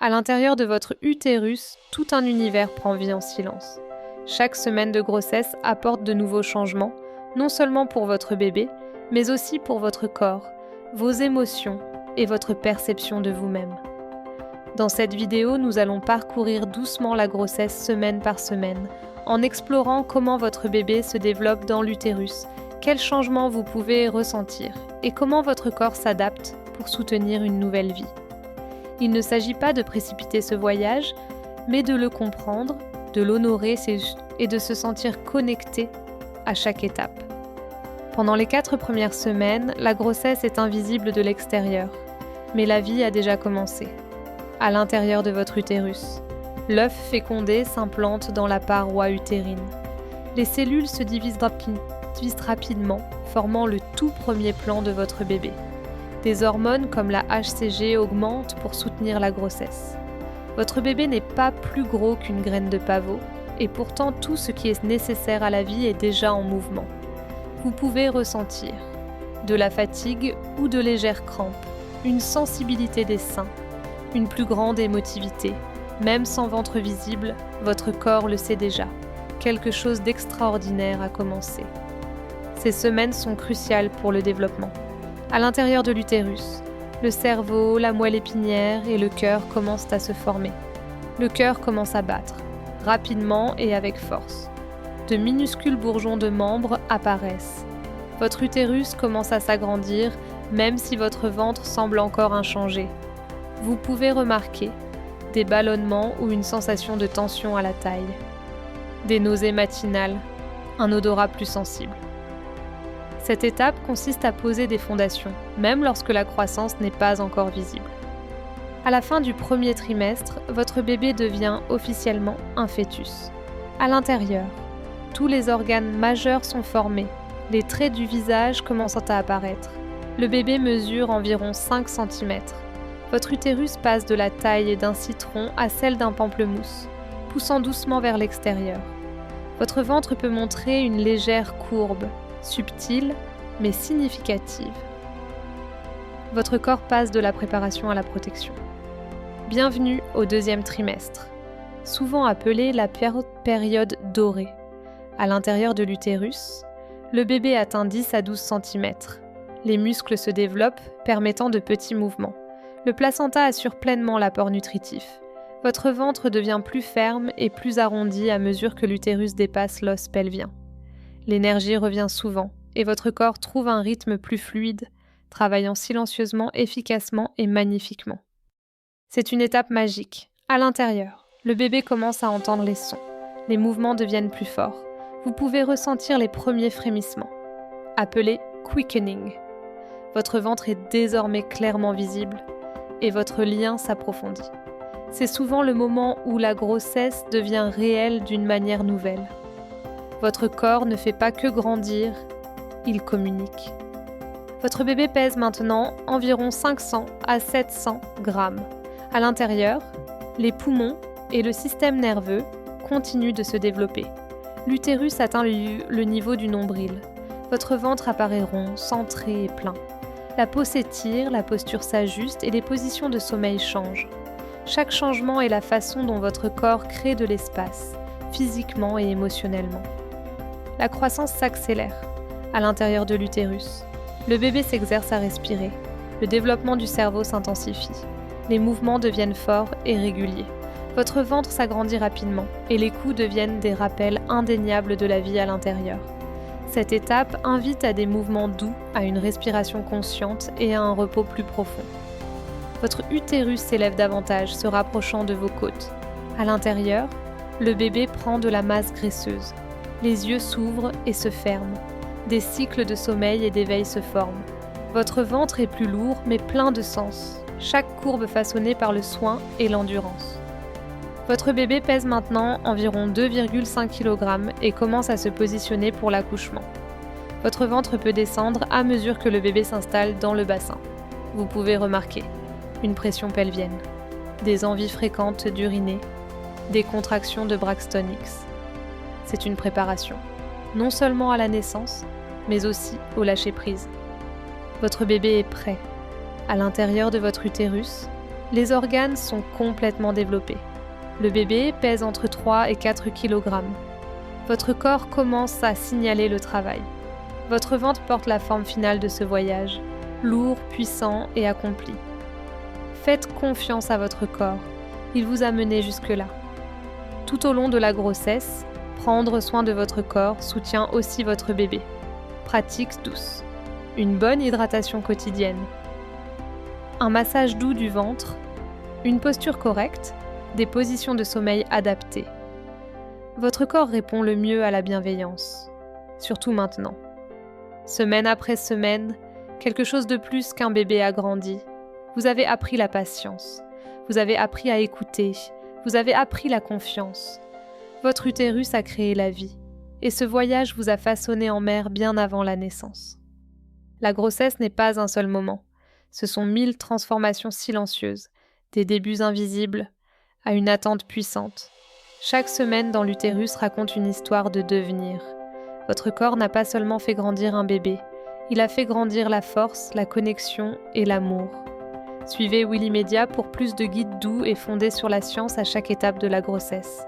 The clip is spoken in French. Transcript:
À l'intérieur de votre utérus, tout un univers prend vie en silence. Chaque semaine de grossesse apporte de nouveaux changements, non seulement pour votre bébé, mais aussi pour votre corps, vos émotions et votre perception de vous-même. Dans cette vidéo, nous allons parcourir doucement la grossesse semaine par semaine, en explorant comment votre bébé se développe dans l'utérus, quels changements vous pouvez ressentir et comment votre corps s'adapte pour soutenir une nouvelle vie. Il ne s'agit pas de précipiter ce voyage, mais de le comprendre, de l'honorer et de se sentir connecté à chaque étape. Pendant les 4 premières semaines, la grossesse est invisible de l'extérieur, mais la vie a déjà commencé. À l'intérieur de votre utérus, l'œuf fécondé s'implante dans la paroi utérine. Les cellules se divisent rapidement, formant le tout premier plan de votre bébé. Des hormones comme la HCG augmentent pour soutenir la grossesse. Votre bébé n'est pas plus gros qu'une graine de pavot, et pourtant tout ce qui est nécessaire à la vie est déjà en mouvement. Vous pouvez ressentir de la fatigue ou de légères crampes, une sensibilité des seins, une plus grande émotivité. Même sans ventre visible, votre corps le sait déjà. Quelque chose d'extraordinaire a commencé. Ces semaines sont cruciales pour le développement. À l'intérieur de l'utérus, le cerveau, la moelle épinière et le cœur commencent à se former. Le cœur commence à battre, rapidement et avec force. De minuscules bourgeons de membres apparaissent. Votre utérus commence à s'agrandir, même si votre ventre semble encore inchangé. Vous pouvez remarquer des ballonnements ou une sensation de tension à la taille. Des nausées matinales, un odorat plus sensible. Cette étape consiste à poser des fondations, même lorsque la croissance n'est pas encore visible. À la fin du premier trimestre, votre bébé devient officiellement un fœtus. À l'intérieur, tous les organes majeurs sont formés, les traits du visage commencent à apparaître. Le bébé mesure environ 5 cm. Votre utérus passe de la taille d'un citron à celle d'un pamplemousse, poussant doucement vers l'extérieur. Votre ventre peut montrer une légère courbe, subtile mais significative. Votre corps passe de la préparation à la protection. Bienvenue au deuxième trimestre, souvent appelé la période dorée. À l'intérieur de l'utérus, le bébé atteint 10 à 12 cm. Les muscles se développent, permettant de petits mouvements. Le placenta assure pleinement l'apport nutritif. Votre ventre devient plus ferme et plus arrondi à mesure que l'utérus dépasse l'os pelvien. L'énergie revient souvent et votre corps trouve un rythme plus fluide, travaillant silencieusement, efficacement et magnifiquement. C'est une étape magique. À l'intérieur, le bébé commence à entendre les sons. Les mouvements deviennent plus forts. Vous pouvez ressentir les premiers frémissements, appelés quickening. Votre ventre est désormais clairement visible et votre lien s'approfondit. C'est souvent le moment où la grossesse devient réelle d'une manière nouvelle. Votre corps ne fait pas que grandir, il communique. Votre bébé pèse maintenant environ 500 à 700 grammes. À l'intérieur, les poumons et le système nerveux continuent de se développer. L'utérus atteint le niveau du nombril. Votre ventre apparaît rond, centré et plein. La peau s'étire, la posture s'ajuste et les positions de sommeil changent. Chaque changement est la façon dont votre corps crée de l'espace, physiquement et émotionnellement. La croissance s'accélère. À l'intérieur de l'utérus, le bébé s'exerce à respirer. Le développement du cerveau s'intensifie. Les mouvements deviennent forts et réguliers. Votre ventre s'agrandit rapidement et les coups deviennent des rappels indéniables de la vie à l'intérieur. Cette étape invite à des mouvements doux, à une respiration consciente et à un repos plus profond. Votre utérus s'élève davantage, se rapprochant de vos côtes. À l'intérieur, le bébé prend de la masse graisseuse. Les yeux s'ouvrent et se ferment. Des cycles de sommeil et d'éveil se forment. Votre ventre est plus lourd mais plein de sens. Chaque courbe façonnée par le soin et l'endurance. Votre bébé pèse maintenant environ 2,5 kg et commence à se positionner pour l'accouchement. Votre ventre peut descendre à mesure que le bébé s'installe dans le bassin. Vous pouvez remarquer une pression pelvienne, des envies fréquentes d'uriner, des contractions de Braxton Hicks. C'est une préparation, non seulement à la naissance, mais aussi au lâcher-prise. Votre bébé est prêt. À l'intérieur de votre utérus, Les organes sont complètement développés. Le bébé pèse entre 3 et 4 kg. Votre corps commence à signaler le travail. Votre ventre porte la forme finale de ce voyage, lourd, puissant et accompli. Faites confiance à votre corps, il vous a mené jusque-là. Tout au long de la grossesse, prendre soin de votre corps soutient aussi votre bébé. Pratique douce. Une bonne hydratation quotidienne. Un massage doux du ventre, une posture correcte, des positions de sommeil adaptées. Votre corps répond le mieux à la bienveillance, surtout maintenant. Semaine après semaine, quelque chose de plus qu'un bébé a grandi. Vous avez appris la patience, vous avez appris à écouter, vous avez appris la confiance. Votre utérus a créé la vie, et ce voyage vous a façonné en mère bien avant la naissance. La grossesse n'est pas un seul moment. Ce sont 1000 transformations silencieuses, des débuts invisibles à une attente puissante. Chaque semaine dans l'utérus raconte une histoire de devenir. Votre corps n'a pas seulement fait grandir un bébé, il a fait grandir la force, la connexion et l'amour. Suivez Willy Media pour plus de guides doux et fondés sur la science à chaque étape de la grossesse.